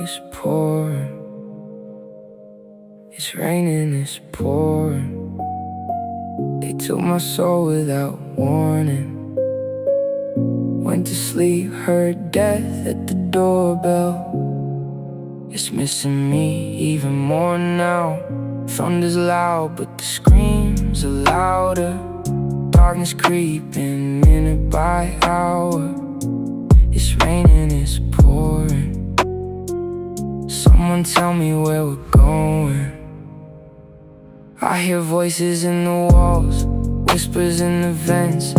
it's pouring. It's raining, it's pouring. They took my soul without warning. Went to sleep, heard death at the doorbell. It's missing me even more now. Thunder's loud, but the screams are louder. Darkness creeping minute by hour. It's raining, it's pouring. Someone tell me where we're going. I hear voices in the walls, whispers in the vents.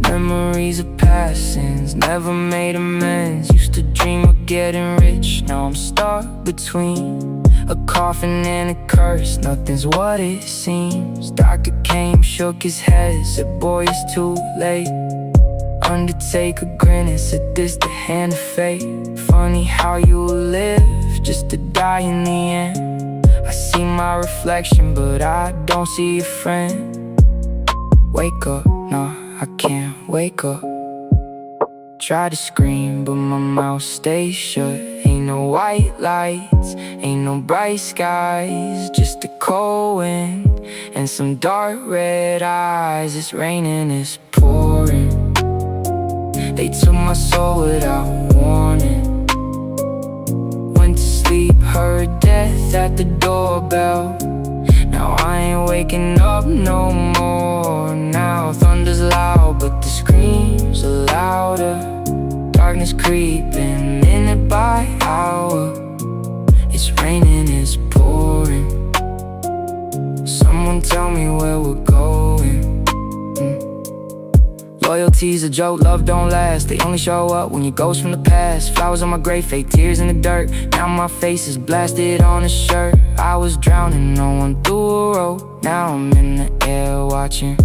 Memories of past sins, never made amends. Used to dream of getting rich, now I'm stuck between a coffin and a curse. Nothing's what it seems. Doctor came, shook his head, said boy it's too late. Undertaker grinning, said this the hand of fate. Funny how you live just to die in the end. I see my reflection but I don't see a friend. Wake up, nah, I can't wake up. Try to scream but my mouth stays shut. Ain't no white lights, ain't no bright skies, just a cold wind and some dark red eyes. It's raining, it's pouring. They took my soul without warning. Went to sleep, heard death at the doorbell. Now I ain't waking up no more. Now thunder's loud, but the screams are louder. Darkness creeping minute by hour. It's raining, it's pouring. Someone tell me where we're going. Loyalty's a joke, love don't last. They only show up when you ghost from the past. Flowers on my grave, fake tears in the dirt. Now my face is blasted on a shirt. I was drowning, no one threw a rope. Now I'm in the air watching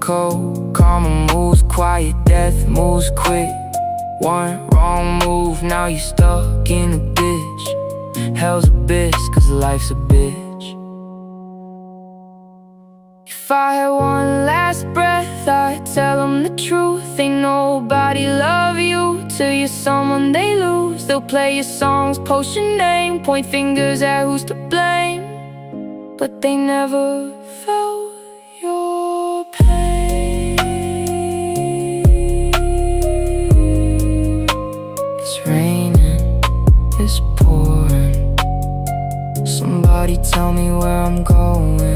cold. Karma moves quiet, death moves quick. One wrong move, now you stuck in a ditch. Hell's a bitch, cause life's a bitch. If I had one last breath, I'd tell them the truth. Ain't nobody love you till you're someone they lose. They'll play your songs, post your name, point fingers at who's to blame, but they never felt your pain. It's raining, it's pouring. Somebody tell me where I'm going.